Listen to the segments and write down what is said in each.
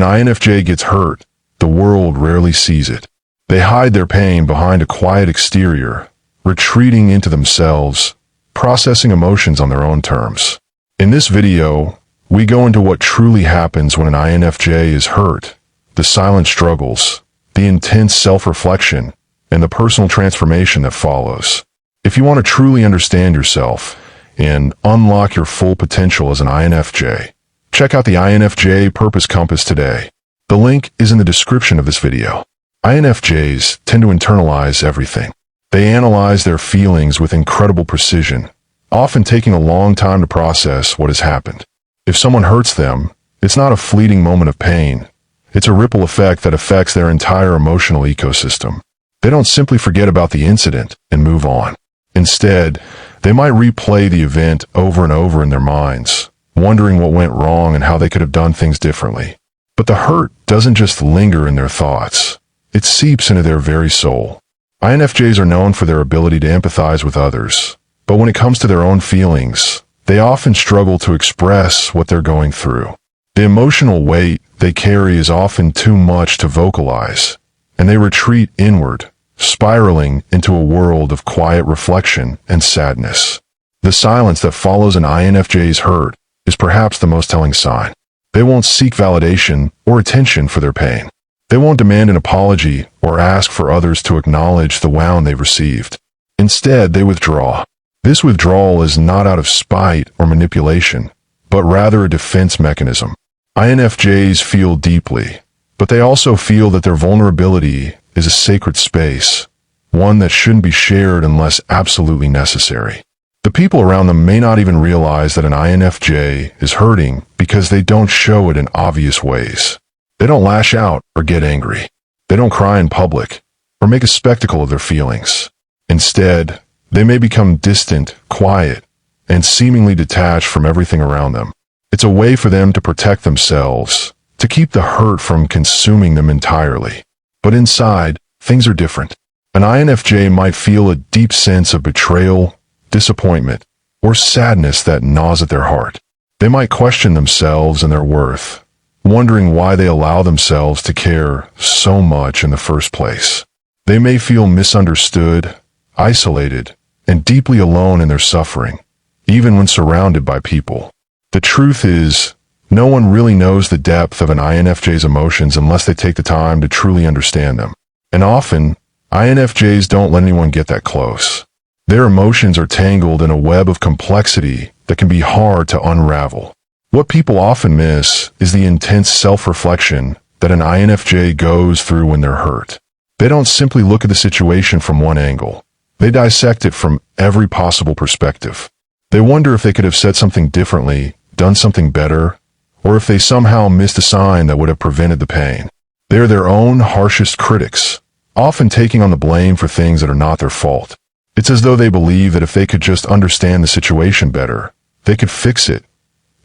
an INFJ gets hurt, the world rarely sees it. They hide their pain behind a quiet exterior, retreating into themselves, processing emotions on their own terms. In this video, we go into what truly happens when an INFJ is hurt, the silent struggles, the intense self-reflection, and the personal transformation that follows. If you want to truly understand yourself and unlock your full potential as an INFJ, check out the INFJ Purpose Compass today. The link is in the description of this video. INFJs tend to internalize everything. They analyze their feelings with incredible precision, often taking a long time to process what has happened. If someone hurts them, it's not a fleeting moment of pain. It's a ripple effect that affects their entire emotional ecosystem. They don't simply forget about the incident and move on. Instead, they might replay the event over and over in their minds, wondering what went wrong and how they could have done things differently. But the hurt doesn't just linger in their thoughts. It seeps into their very soul. INFJs are known for their ability to empathize with others, but when it comes to their own feelings, they often struggle to express what they're going through. The emotional weight they carry is often too much to vocalize, and they retreat inward, spiraling into a world of quiet reflection and sadness. The silence that follows an INFJ's hurt is perhaps the most telling sign. They won't seek validation or attention for their pain. They won't demand an apology or ask for others to acknowledge the wound they've received. Instead, they withdraw. This withdrawal is not out of spite or manipulation, but rather a defense mechanism. INFJs feel deeply, but they also feel that their vulnerability is a sacred space, one that shouldn't be shared unless absolutely necessary. The people around them may not even realize that an INFJ is hurting because they don't show it in obvious ways. They don't lash out or get angry. They don't cry in public or make a spectacle of their feelings. Instead, they may become distant, quiet, and seemingly detached from everything around them. It's a way for them to protect themselves, to keep the hurt from consuming them entirely. But inside, things are different. An INFJ might feel a deep sense of betrayal, disappointment, or sadness that gnaws at their heart. They might question themselves and their worth, wondering why they allow themselves to care so much in the first place. They may feel misunderstood, isolated, and deeply alone in their suffering, even when surrounded by people. The truth is, no one really knows the depth of an INFJ's emotions unless they take the time to truly understand them. And often, INFJs don't let anyone get that close. Their emotions are tangled in a web of complexity that can be hard to unravel. What people often miss is the intense self-reflection that an INFJ goes through when they're hurt. They don't simply look at the situation from one angle. They dissect it from every possible perspective. They wonder if they could have said something differently, done something better, or if they somehow missed a sign that would have prevented the pain. They're their own harshest critics, often taking on the blame for things that are not their fault. It's as though they believe that if they could just understand the situation better, they could fix it,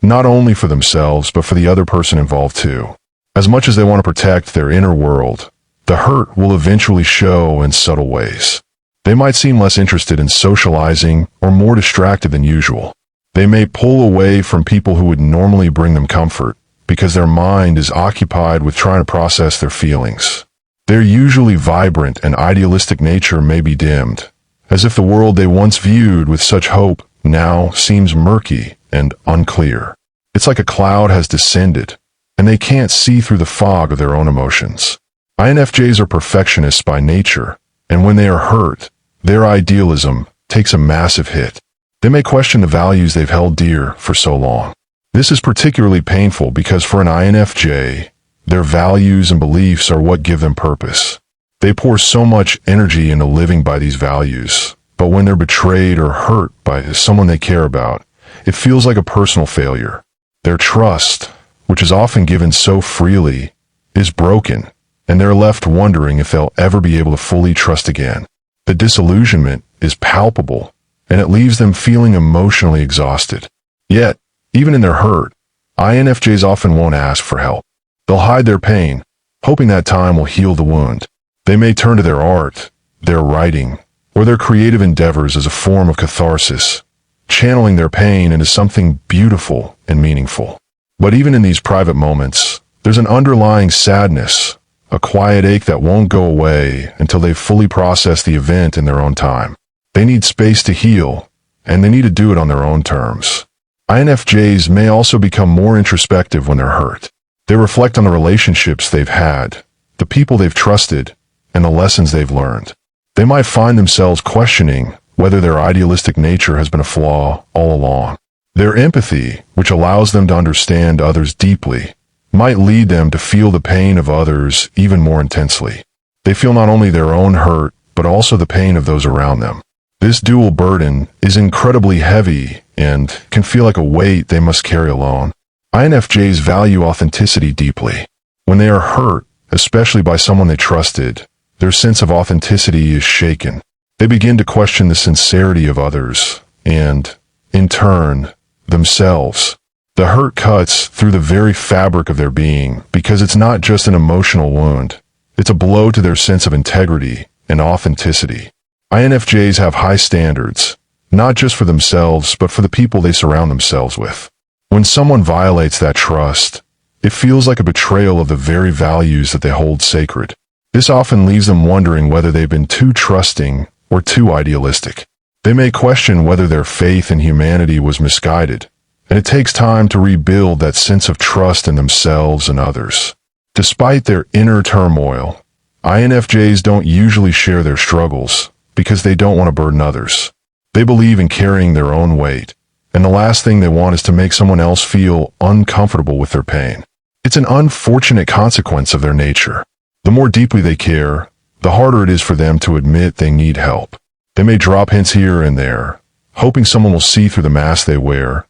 not only for themselves, but for the other person involved too. As much as they want to protect their inner world, the hurt will eventually show in subtle ways. They might seem less interested in socializing or more distracted than usual. They may pull away from people who would normally bring them comfort because their mind is occupied with trying to process their feelings. Their usually vibrant and idealistic nature may be dimmed, as if the world they once viewed with such hope now seems murky and unclear. It's like a cloud has descended, and they can't see through the fog of their own emotions. INFJs are perfectionists by nature, and when they are hurt, their idealism takes a massive hit. They may question the values they've held dear for so long. This is particularly painful because for an INFJ, their values and beliefs are what give them purpose. They pour so much energy into living by these values, but when they're betrayed or hurt by someone they care about, it feels like a personal failure. Their trust, which is often given so freely, is broken, and they're left wondering if they'll ever be able to fully trust again. The disillusionment is palpable, and it leaves them feeling emotionally exhausted. Yet, even in their hurt, INFJs often won't ask for help. They'll hide their pain, hoping that time will heal the wound. They may turn to their art, their writing, or their creative endeavors as a form of catharsis, channeling their pain into something beautiful and meaningful. But even in these private moments, There's an underlying sadness, a quiet ache that won't go away until they've fully processed the event in their own time. They need space to heal, and they need to do it on their own terms. INFJs may also become more introspective when they're hurt. They reflect on the relationships they've had, the people they've trusted, and the lessons they've learned. They might find themselves questioning whether their idealistic nature has been a flaw all along. Their empathy, which allows them to understand others deeply, might lead them to feel the pain of others even more intensely. They feel not only their own hurt, but also the pain of those around them. This dual burden is incredibly heavy and can feel like a weight they must carry alone. INFJs value authenticity deeply. When they are hurt, especially by someone they trusted, their sense of authenticity is shaken. They begin to question the sincerity of others and, in turn, themselves. The hurt cuts through the very fabric of their being because it's not just an emotional wound. It's a blow to their sense of integrity and authenticity. INFJs have high standards, not just for themselves, but for the people they surround themselves with. When someone violates that trust, it feels like a betrayal of the very values that they hold sacred. This often leaves them wondering whether they've been too trusting or too idealistic. They may question whether their faith in humanity was misguided, and it takes time to rebuild that sense of trust in themselves and others. Despite their inner turmoil, INFJs don't usually share their struggles because they don't want to burden others. They believe in carrying their own weight, and the last thing they want is to make someone else feel uncomfortable with their pain. It's an unfortunate consequence of their nature. The more deeply they care, the harder it is for them to admit they need help. They may drop hints here and there, hoping someone will see through the mask they wear,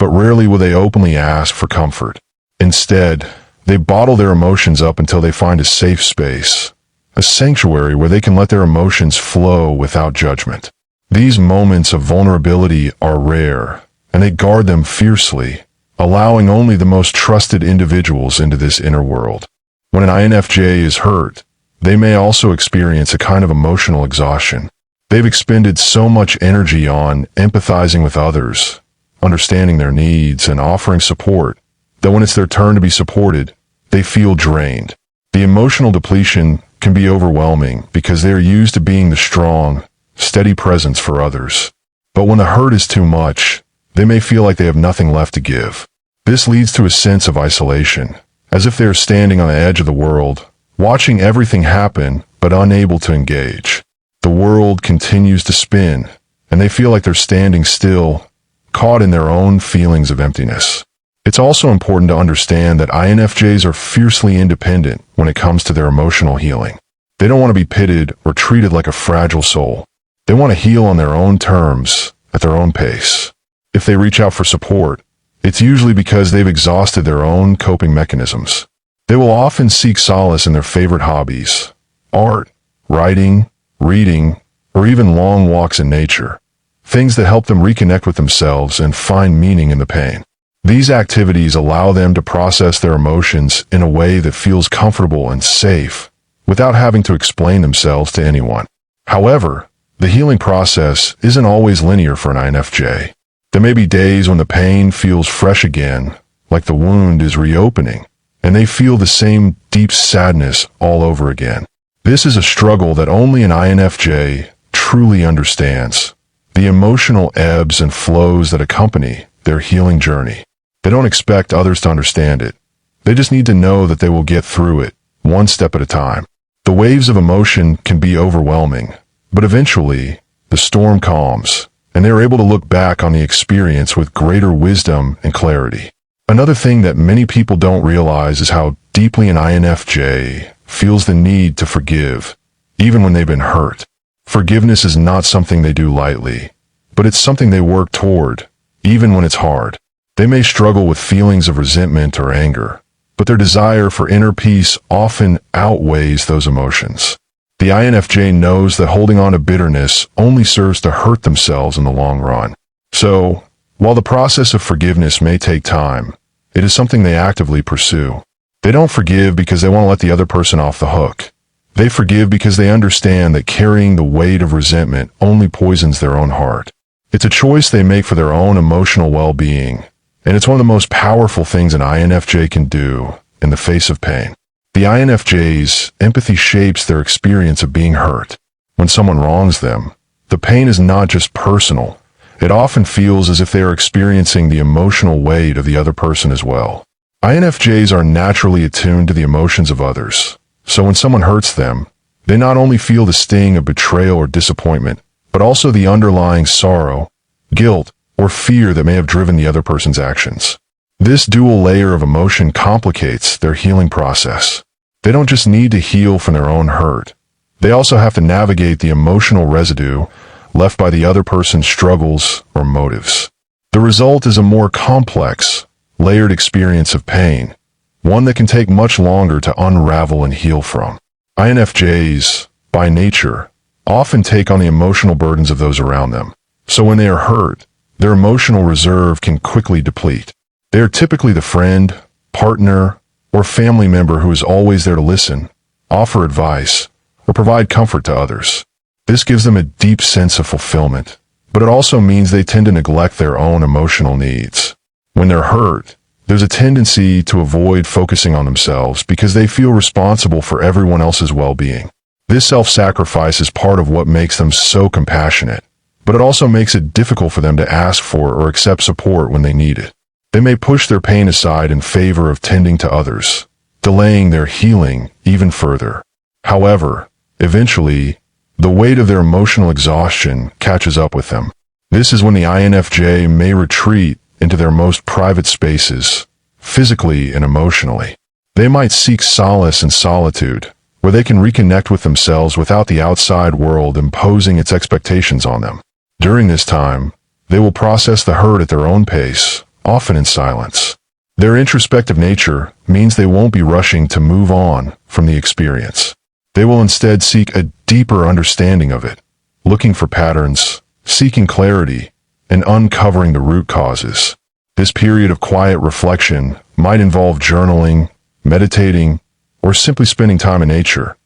but rarely will they openly ask for comfort. Instead, they bottle their emotions up until they find a safe space, a sanctuary where they can let their emotions flow without judgment. These moments of vulnerability are rare, and they guard them fiercely, allowing only the most trusted individuals into this inner world. When an INFJ is hurt, they may also experience a kind of emotional exhaustion. They've expended so much energy on empathizing with others, understanding their needs, and offering support, that when it's their turn to be supported, they feel drained. The emotional depletion can be overwhelming because they are used to being the strong, steady presence for others. But when the hurt is too much, they may feel like they have nothing left to give. This leads to a sense of isolation, as if they are standing on the edge of the world, watching everything happen but unable to engage. The world continues to spin, and they feel like they're standing still, caught in their own feelings of emptiness. It's also important to understand that INFJs are fiercely independent when it comes to their emotional healing. They don't want to be pitted or treated like a fragile soul. They want to heal on their own terms, at their own pace. If they reach out for support, it's usually because they've exhausted their own coping mechanisms. They will often seek solace in their favorite hobbies, art, writing, reading, or even long walks in nature, things that help them reconnect with themselves and find meaning in the pain. These activities allow them to process their emotions in a way that feels comfortable and safe, without having to explain themselves to anyone. However, the healing process isn't always linear for an INFJ. There may be days when the pain feels fresh again, like the wound is reopening, and they feel the same deep sadness all over again. This is a struggle that only an INFJ truly understands, the emotional ebbs and flows that accompany their healing journey. They don't expect others to understand it. They just need to know that they will get through it, one step at a time. The waves of emotion can be overwhelming, but eventually, the storm calms, and they are able to look back on the experience with greater wisdom and clarity. Another thing that many people don't realize is how deeply an INFJ feels the need to forgive, even when they've been hurt. Forgiveness is not something they do lightly, but it's something they work toward, even when it's hard. They may struggle with feelings of resentment or anger, but their desire for inner peace often outweighs those emotions. The INFJ knows that holding on to bitterness only serves to hurt themselves in the long run. So, while the process of forgiveness may take time, it is something they actively pursue. They don't forgive because they want to let the other person off the hook. They forgive because they understand that carrying the weight of resentment only poisons their own heart. It's a choice they make for their own emotional well-being, and it's one of the most powerful things an INFJ can do in the face of pain. The INFJs, empathy shapes their experience of being hurt. When someone wrongs them, the pain is not just personal. It often feels as if they are experiencing the emotional weight of the other person as well. INFJs are naturally attuned to the emotions of others, so when someone hurts them, they not only feel the sting of betrayal or disappointment, but also the underlying sorrow, guilt, or fear that may have driven the other person's actions. This dual layer of emotion complicates their healing process. They don't just need to heal from their own hurt. They also have to navigate the emotional residue left by the other person's struggles or motives. The result is a more complex, layered experience of pain, one that can take much longer to unravel and heal from. INFJs, by nature, often take on the emotional burdens of those around them. So when they are hurt, their emotional reserve can quickly deplete. They are typically the friend, partner, or family member who is always there to listen, offer advice, or provide comfort to others. This gives them a deep sense of fulfillment, but it also means they tend to neglect their own emotional needs. When they're hurt, there's a tendency to avoid focusing on themselves because they feel responsible for everyone else's well-being. This self-sacrifice is part of what makes them so compassionate, but it also makes it difficult for them to ask for or accept support when they need it. They may push their pain aside in favor of tending to others, delaying their healing even further. However, eventually, the weight of their emotional exhaustion catches up with them. This is when the INFJ may retreat into their most private spaces, physically and emotionally. They might seek solace in solitude, where they can reconnect with themselves without the outside world imposing its expectations on them. During this time, they will process the hurt at their own pace, often in silence. Their introspective nature means they won't be rushing to move on from the experience. They will instead seek a deeper understanding of it, looking for patterns, seeking clarity, and uncovering the root causes. This period of quiet reflection might involve journaling, meditating, or simply spending time in nature,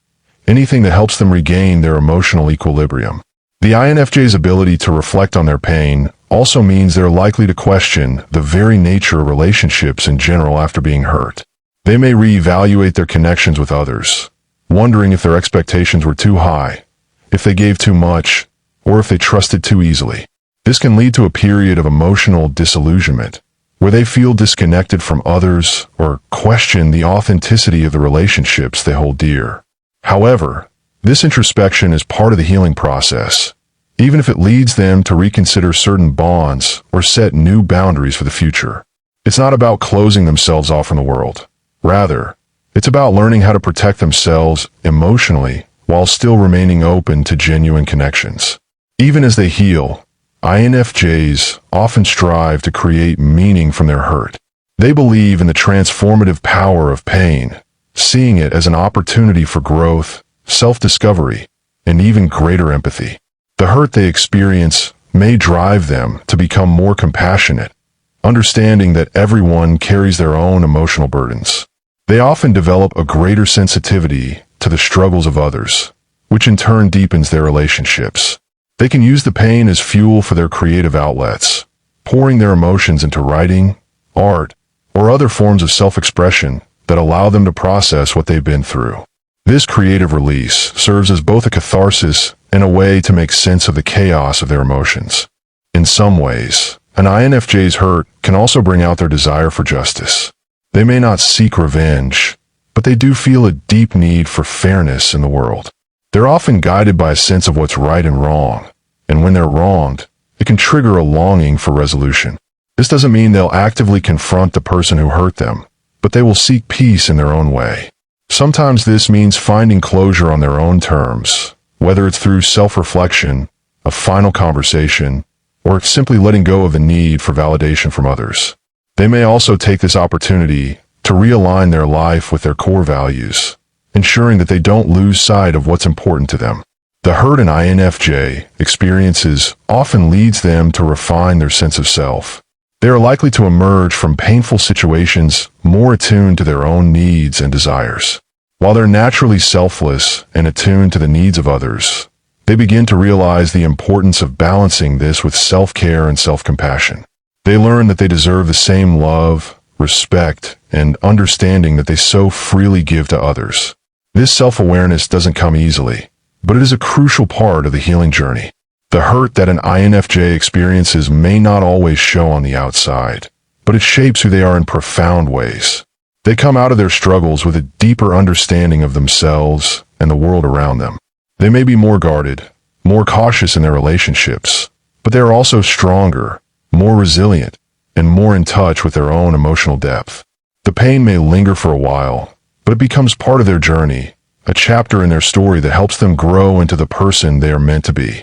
anything that helps them regain their emotional equilibrium. The INFJ's ability to reflect on their pain also means they're likely to question the very nature of relationships in general after being hurt. They may reevaluate their connections with others, wondering if their expectations were too high, if they gave too much, or if they trusted too easily. This can lead to a period of emotional disillusionment, where they feel disconnected from others or question the authenticity of the relationships they hold dear. However, this introspection is part of the healing process, even if it leads them to reconsider certain bonds or set new boundaries for the future. It's not about closing themselves off from the world. Rather, it's about learning how to protect themselves emotionally while still remaining open to genuine connections. Even as they heal, INFJs often strive to create meaning from their hurt. They believe in the transformative power of pain, seeing it as an opportunity for growth, self-discovery, and even greater empathy. The hurt they experience may drive them to become more compassionate, understanding that everyone carries their own emotional burdens. They often develop a greater sensitivity to the struggles of others, which in turn deepens their relationships. They can use the pain as fuel for their creative outlets, pouring their emotions into writing, art, or other forms of self-expression that allow them to process what they've been through. This creative release serves as both a catharsis and a way to make sense of the chaos of their emotions. In some ways, an INFJ's hurt can also bring out their desire for justice. They may not seek revenge, but they do feel a deep need for fairness in the world. They're often guided by a sense of what's right and wrong, and when they're wronged, it can trigger a longing for resolution. This doesn't mean they'll actively confront the person who hurt them, but they will seek peace in their own way. Sometimes this means finding closure on their own terms, whether it's through self-reflection, a final conversation, or simply letting go of the need for validation from others. They may also take this opportunity to realign their life with their core values, ensuring that they don't lose sight of what's important to them. The hurt an INFJ experiences often leads them to refine their sense of self. They are likely to emerge from painful situations more attuned to their own needs and desires. While they're naturally selfless and attuned to the needs of others, they begin to realize the importance of balancing this with self-care and self-compassion. They learn that they deserve the same love, respect, and understanding that they so freely give to others. This self-awareness doesn't come easily, but it is a crucial part of the healing journey. The hurt that an INFJ experiences may not always show on the outside, but it shapes who they are in profound ways. They come out of their struggles with a deeper understanding of themselves and the world around them. They may be more guarded, more cautious in their relationships, but they are also stronger, more resilient, and more in touch with their own emotional depth. The pain may linger for a while, but it becomes part of their journey, a chapter in their story that helps them grow into the person they are meant to be.